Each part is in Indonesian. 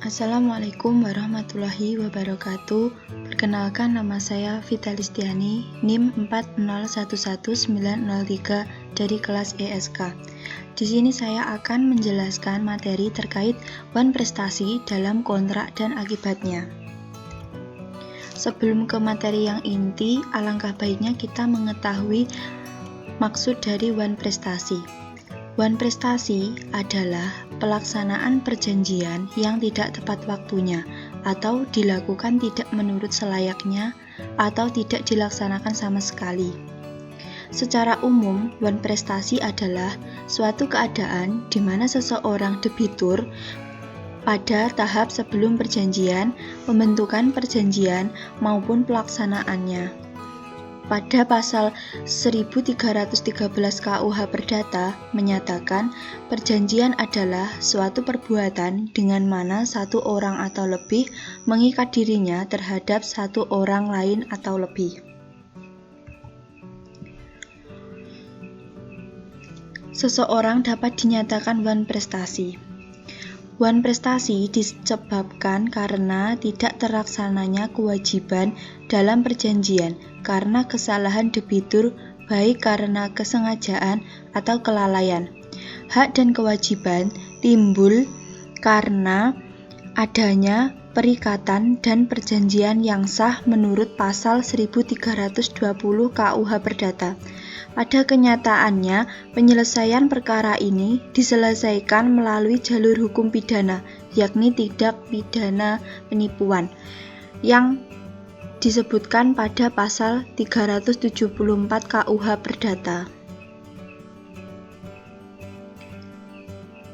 Assalamualaikum warahmatullahi wabarakatuh. Perkenalkan, nama saya Vita Listiani, NIM 4011903 dari kelas ESK. Di sini saya akan menjelaskan materi terkait wan prestasi dalam kontrak dan akibatnya. Sebelum ke materi yang inti, alangkah baiknya kita mengetahui maksud dari wan prestasi. Wan prestasi adalah pelaksanaan perjanjian yang tidak tepat waktunya atau dilakukan tidak menurut selayaknya atau tidak dilaksanakan sama sekali. Secara umum, wan prestasi adalah suatu keadaan di mana seseorang debitur pada tahap sebelum perjanjian, pembentukan perjanjian maupun pelaksanaannya. Pada pasal 1313 KUH Perdata menyatakan perjanjian adalah suatu perbuatan dengan mana satu orang atau lebih mengikat dirinya terhadap satu orang lain atau lebih. Seseorang dapat dinyatakan wan prestasi. Wan prestasi disebabkan karena tidak terlaksananya kewajiban dalam perjanjian karena kesalahan debitur, baik karena kesengajaan atau kelalaian. Hak dan kewajiban timbul karena adanya perikatan dan perjanjian yang sah menurut pasal 1320 KUH Perdata. Pada kenyataannya, penyelesaian perkara ini diselesaikan melalui jalur hukum pidana, yakni tindak pidana penipuan, yang disebutkan pada pasal 374 KUH Perdata.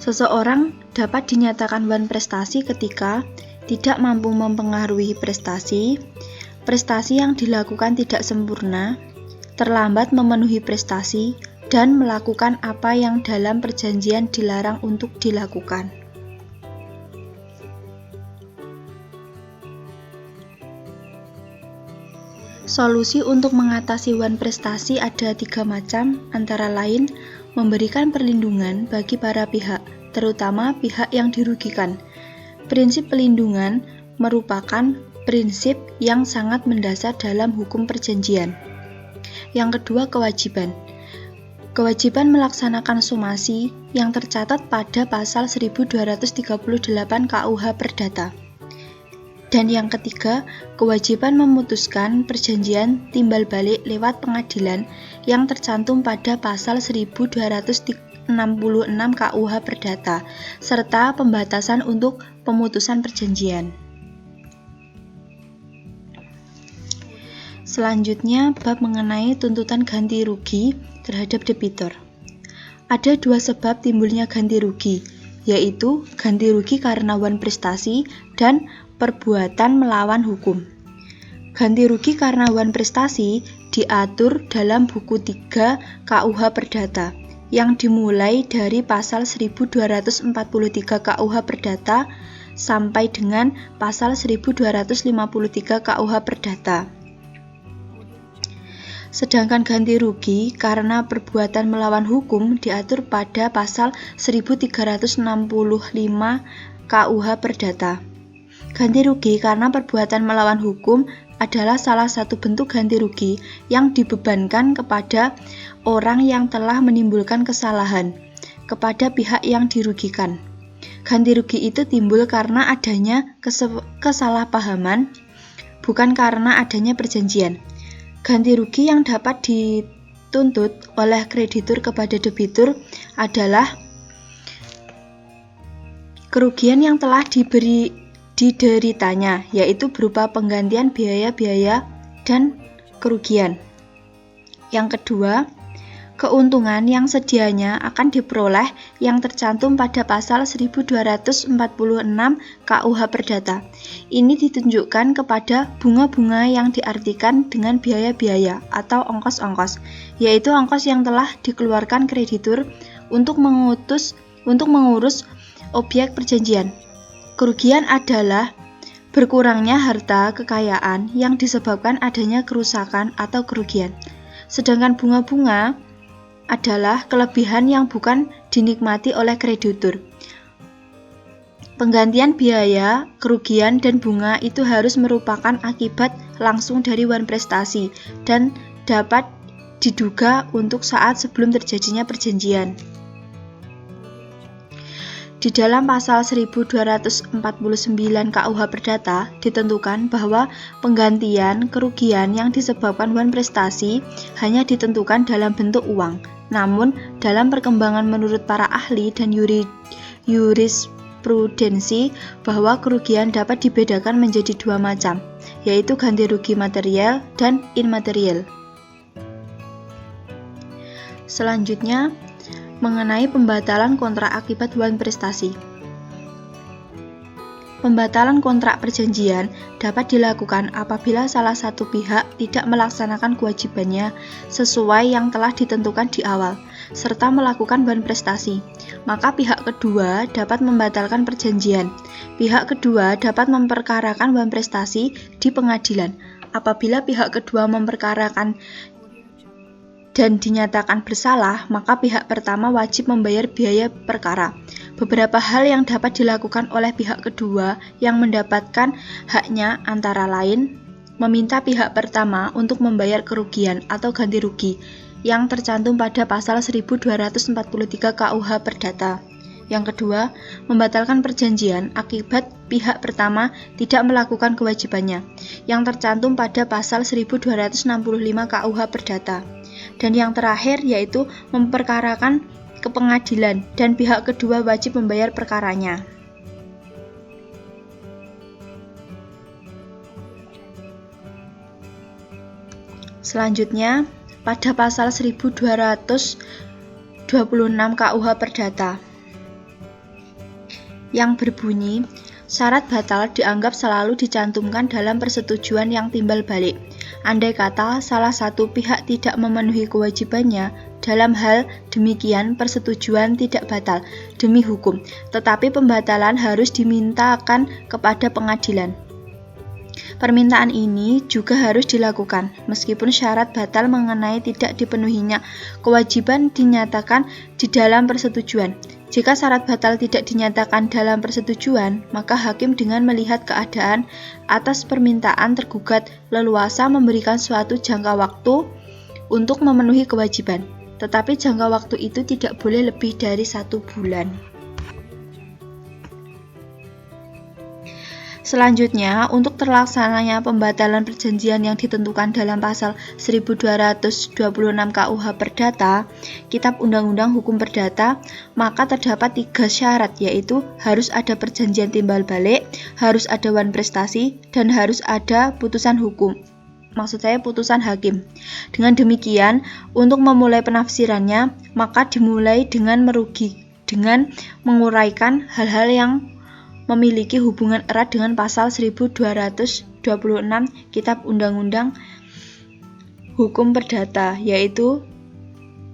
Seseorang dapat dinyatakan wan prestasi ketika tidak mampu mempengaruhi prestasi yang dilakukan tidak sempurna, terlambat memenuhi prestasi, dan melakukan apa yang dalam perjanjian dilarang untuk dilakukan. Solusi untuk mengatasi wan prestasi ada 3 macam, antara lain memberikan perlindungan bagi para pihak, terutama pihak yang dirugikan. Prinsip perlindungan merupakan prinsip yang sangat mendasar dalam hukum perjanjian. Yang kedua, kewajiban. Kewajiban melaksanakan somasi yang tercatat pada pasal 1238 KUH Perdata. Dan yang ketiga, kewajiban memutuskan perjanjian timbal balik lewat pengadilan yang tercantum pada pasal 1266 KUH Perdata, serta pembatasan untuk pemutusan perjanjian. Selanjutnya, bab mengenai tuntutan ganti rugi terhadap debitur. Ada 2 sebab timbulnya ganti rugi, yaitu ganti rugi karena wan prestasi dan perbuatan melawan hukum. Ganti rugi karena wan prestasi diatur dalam buku 3 KUH Perdata, yang dimulai dari pasal 1243 KUH Perdata sampai dengan pasal 1253 KUH Perdata. Sedangkan ganti rugi karena perbuatan melawan hukum diatur pada pasal 1365 KUH Perdata. Ganti rugi karena perbuatan melawan hukum adalah salah satu bentuk ganti rugi yang dibebankan kepada orang yang telah menimbulkan kesalahan kepada pihak yang dirugikan. Ganti rugi itu timbul karena adanya kesalahpahaman, bukan karena adanya perjanjian. Ganti rugi yang dapat dituntut oleh kreditur kepada debitur adalah kerugian yang telah dideritanya, yaitu berupa penggantian biaya-biaya dan kerugian. Yang kedua, keuntungan yang sedianya akan diperoleh yang tercantum pada pasal 1246 KUH Perdata. Ini ditunjukkan kepada bunga-bunga yang diartikan dengan biaya-biaya atau ongkos-ongkos, yaitu ongkos yang telah dikeluarkan kreditur untuk mengurus objek perjanjian. Kerugian adalah berkurangnya harta kekayaan yang disebabkan adanya kerusakan atau kerugian. Sedangkan bunga-bunga adalah kelebihan yang bukan dinikmati oleh kreditur. Penggantian biaya, kerugian, dan bunga itu harus merupakan akibat langsung dari wan prestasi dan dapat diduga untuk saat sebelum terjadinya perjanjian. Di dalam pasal 1249 KUH Perdata ditentukan bahwa penggantian kerugian yang disebabkan wan prestasi hanya ditentukan dalam bentuk uang. Namun, dalam perkembangan menurut para ahli dan jurisprudensi bahwa kerugian dapat dibedakan menjadi dua macam, yaitu ganti rugi material dan imaterial. Selanjutnya, mengenai pembatalan kontrak akibat wan prestasi. Pembatalan kontrak perjanjian dapat dilakukan apabila salah satu pihak tidak melaksanakan kewajibannya sesuai yang telah ditentukan di awal, serta melakukan wan prestasi. Maka pihak kedua dapat membatalkan perjanjian. Pihak kedua dapat memperkarakan wan prestasi di pengadilan. Apabila pihak kedua memperkarakan dan dinyatakan bersalah, maka pihak pertama wajib membayar biaya perkara. Beberapa hal yang dapat dilakukan oleh pihak kedua yang mendapatkan haknya antara lain meminta pihak pertama untuk membayar kerugian atau ganti rugi yang tercantum pada pasal 1243 KUH Perdata. Yang kedua, membatalkan perjanjian akibat pihak pertama tidak melakukan kewajibannya yang tercantum pada pasal 1265 KUH Perdata. Dan yang terakhir yaitu memperkarakan ke pengadilan dan pihak kedua wajib membayar perkaranya. Selanjutnya, pada pasal 1226 KUH Perdata yang berbunyi, syarat batal dianggap selalu dicantumkan dalam persetujuan yang timbal balik. Andai kata salah satu pihak tidak memenuhi kewajibannya, dalam hal demikian persetujuan tidak batal demi hukum, tetapi pembatalan harus dimintakan kepada pengadilan. Permintaan ini juga harus dilakukan, meskipun syarat batal mengenai tidak dipenuhinya kewajiban dinyatakan di dalam persetujuan. Jika syarat batal tidak dinyatakan dalam persetujuan, maka hakim dengan melihat keadaan atas permintaan tergugat leluasa memberikan suatu jangka waktu untuk memenuhi kewajiban, tetapi jangka waktu itu tidak boleh lebih dari 1 bulan. Selanjutnya, untuk terlaksananya pembatalan perjanjian yang ditentukan dalam pasal 1226 KUH Perdata, Kitab Undang-Undang Hukum Perdata, maka terdapat 3 syarat, yaitu harus ada perjanjian timbal balik, harus ada wan prestasi, dan harus ada putusan hukum. Maksud saya putusan hakim. Dengan demikian, untuk memulai penafsirannya, maka dimulai dengan menguraikan hal-hal yang memiliki hubungan erat dengan pasal 1226 Kitab Undang-Undang Hukum Perdata, yaitu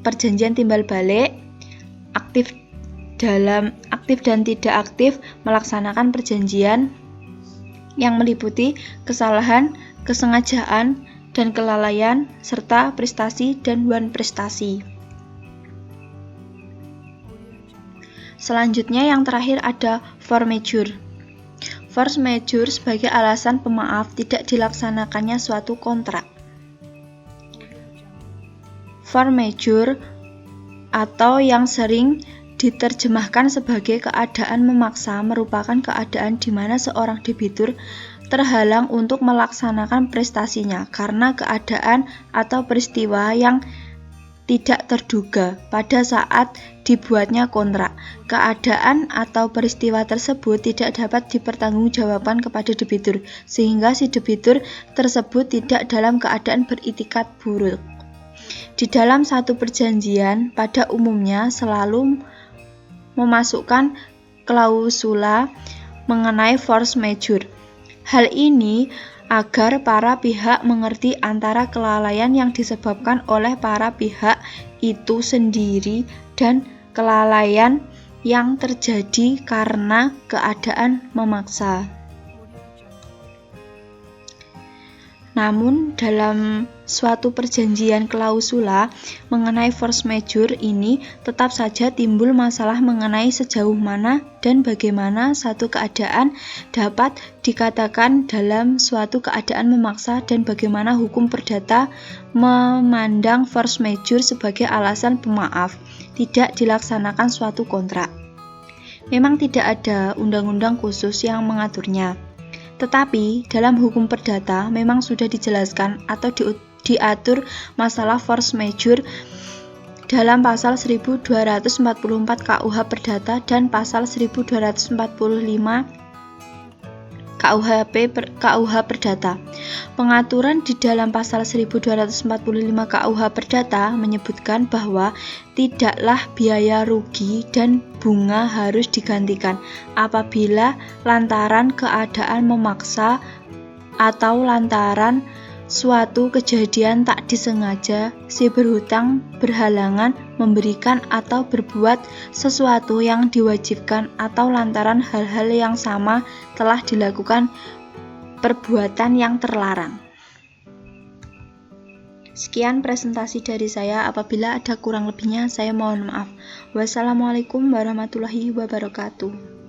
perjanjian timbal balik, aktif dan tidak aktif melaksanakan perjanjian yang meliputi kesalahan, kesengajaan, dan kelalaian, serta prestasi dan wan prestasi. Selanjutnya yang terakhir ada force majeure. Force majeure sebagai alasan pemaaf tidak dilaksanakannya suatu kontrak. Force majeure atau yang sering diterjemahkan sebagai keadaan memaksa merupakan keadaan di mana seorang debitur terhalang untuk melaksanakan prestasinya karena keadaan atau peristiwa yang tidak terduga pada saat dibuatnya kontrak. Keadaan atau peristiwa tersebut tidak dapat dipertanggungjawabkan kepada debitur, sehingga si debitur tersebut tidak dalam keadaan beritikat buruk. Di dalam satu perjanjian, pada umumnya selalu memasukkan klausula mengenai force majeure. Hal ini agar para pihak mengerti antara kelalaian yang disebabkan oleh para pihak itu sendiri dan kelalaian yang terjadi karena keadaan memaksa. Namun dalam suatu perjanjian klausula mengenai force majeure ini tetap saja timbul masalah mengenai sejauh mana dan bagaimana satu keadaan dapat dikatakan dalam suatu keadaan memaksa dan bagaimana hukum perdata memandang force majeure sebagai alasan pemaaf tidak dilaksanakan suatu kontrak. Memang tidak ada undang-undang khusus yang mengaturnya. Tetapi dalam hukum perdata memang sudah dijelaskan atau diatur masalah force majeure dalam pasal 1244 KUH Perdata dan pasal 1245 KUH Perdata. Pengaturan di dalam pasal 1245 KUH Perdata menyebutkan bahwa tidaklah biaya rugi dan bunga harus digantikan apabila lantaran keadaan memaksa atau lantaran suatu kejadian tak disengaja si berhutang berhalangan memberikan atau berbuat sesuatu yang diwajibkan atau lantaran hal-hal yang sama telah dilakukan perbuatan yang terlarang. Sekian presentasi dari saya. Apabila ada kurang lebihnya saya mohon maaf. Wassalamualaikum warahmatullahi wabarakatuh.